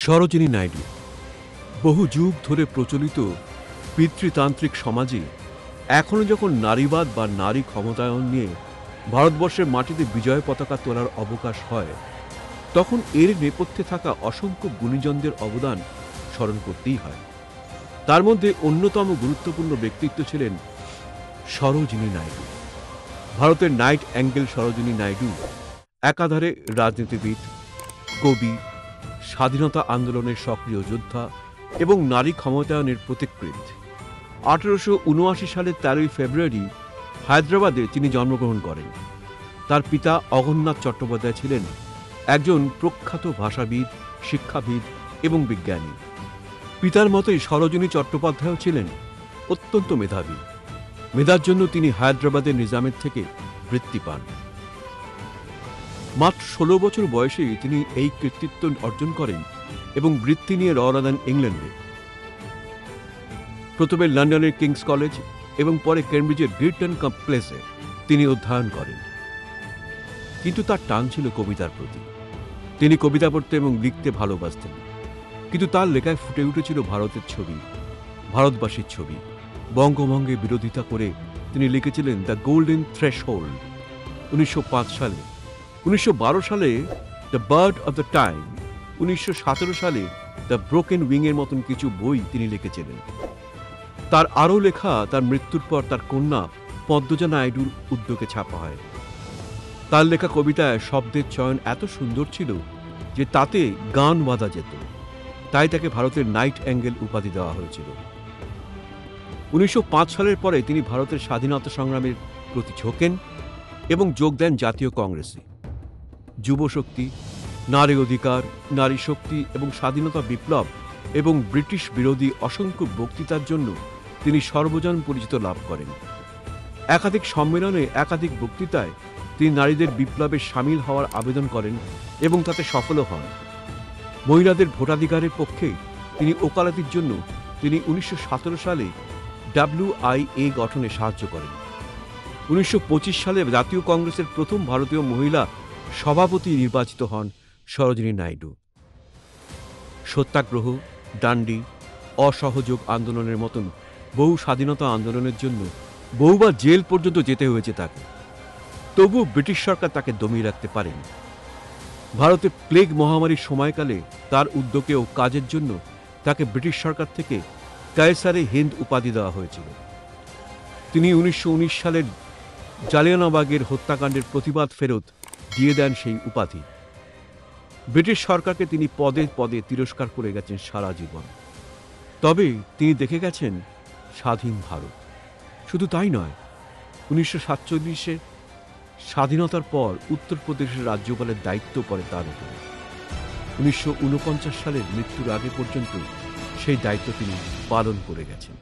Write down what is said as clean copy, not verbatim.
সরোজিনী নাইডু বহু যুগ ধরে প্রচলিত পিতৃতান্ত্রিক সমাজে এখনো যখন নারীবাদ বা নারী ক্ষমতায়ন নিয়ে ভারতবর্ষের মাটিতে বিজয় পতাকা তোলার অবকাশ হয়, তখন এর নেপথ্যে থাকা অসংখ্য গুণীজনদের অবদান স্মরণ করতেই হয়। তার মধ্যে অন্যতম গুরুত্বপূর্ণ ব্যক্তিত্ব ছিলেন সরোজিনী নাইডু। ভারতের নাইট অ্যাঙ্গেল সরোজিনী নাইডু একাধারে রাজনীতিবিদ, কবি, স্বাধীনতা আন্দোলনের সক্রিয় যোদ্ধা এবং নারী ক্ষমতায়নের প্রতিকৃত। 1879 সালের 13 ফেব্রুয়ারি হায়দ্রাবাদে তিনি জন্মগ্রহণ করেন। তার পিতা অঘোরনাথ চট্টোপাধ্যায় ছিলেন একজন প্রখ্যাত ভাষাবিদ, শিক্ষাবিদ এবং বিজ্ঞানী। পিতার মতোই সরোজিনী চট্টোপাধ্যায়ও ছিলেন অত্যন্ত মেধাবী। মেধার জন্য তিনি হায়দ্রাবাদের নিজামের থেকে বৃত্তি পান। মাত্র 16 বছর বয়সেই তিনি এই কৃতিত্ব অর্জন করেন এবং বৃত্তি নিয়ে রওনা দেন ইংল্যান্ডে। প্রথমে লন্ডনের কিংস কলেজ এবং পরে কেমব্রিজের গির্টন কমপ্লেক্সে তিনি অধ্যয়ন করেন। কিন্তু তার টান ছিল কবিতার প্রতি। তিনি কবিতা পড়তে এবং লিখতে ভালোবাসতেন, কিন্তু তার লেখায় ফুটে উঠেছিল ভারতের ছবি, ভারতবাসীর ছবি। বঙ্গভঙ্গে বিরোধিতা করে তিনি লিখেছিলেন দ্য গোল্ডেন থ্রেশহোল্ড 1905 সালে। 1912 সালে the bird of the time, 1917 সালে দ্য ব্রোকেন উইংয়ের মতন কিছু বই তিনি লিখেছিলেন। তার আরও লেখা তার মৃত্যুর পর তার কন্যা পদ্মজা নাইডুর উদ্যোগে ছাপা হয়। তার লেখা কবিতায় শব্দের চয়ন এত সুন্দর ছিল যে তাতে গান বাঁধা যেত। তাই তাকে ভারতের নাইট অ্যাঙ্গেল উপাধি দেওয়া হয়েছিল। 1905 সালের পরে তিনি ভারতের স্বাধীনতা সংগ্রামের প্রতি ঝোঁকেন এবং যোগ দেন জাতীয় কংগ্রেসে। যুবশক্তি, নারী অধিকার, নারী শক্তি এবং স্বাধীনতা বিপ্লব এবং ব্রিটিশ বিরোধী অসংখ্য বক্তৃতার জন্য তিনি সর্বজন পরিচিত লাভ করেন। একাধিক সম্মেলনে, একাধিক বক্তৃতায় তিনি নারীদের বিপ্লবে সামিল হওয়ার আবেদন করেন এবং তাতে সফলও হন। মহিলাদের ভোটাধিকারের পক্ষে তিনি ওকালতির জন্য তিনি 1917 সালে WIA গঠনে সাহায্য করেন। 1925 সালে জাতীয় কংগ্রেসের প্রথম ভারতীয় মহিলা সভাপতি নির্বাচিত হন সরোজিনী নাইডু। সত্যাগ্রহ, ডান্ডি, অসহযোগ আন্দোলনের মতন বহু স্বাধীনতা আন্দোলনের জন্য বহুবার জেল পর্যন্ত যেতে হয়েছে তাকে। তবুও ব্রিটিশ সরকার তাকে দমিয়ে রাখতে পারেনি। ভারতে প্লেগ মহামারীর সময়কালে তার উদ্যোগে ও কাজের জন্য তাকে ব্রিটিশ সরকার থেকে কায়সারে হিন্দ উপাধি দেওয়া হয়েছিল। তিনি 1919 সালের জালিয়ানওয়ালাবাগের হত্যাকাণ্ডের প্রতিবাদ ফেরত দিয়ে দেন সেই উপাধি। ব্রিটিশ সরকারকে তিনি পদে পদে তিরস্কার করে গেছেন সারা জীবন। তবে তিনি দেখে গেছেন স্বাধীন ভারত। শুধু তাই নয়, 1947-এ স্বাধীনতার পর উত্তরপ্রদেশের রাজ্যপালের দায়িত্ব পড়ে তার উপরে। 1949 সালের মৃত্যুর আগে পর্যন্ত সেই দায়িত্ব তিনি পালন করে গেছেন।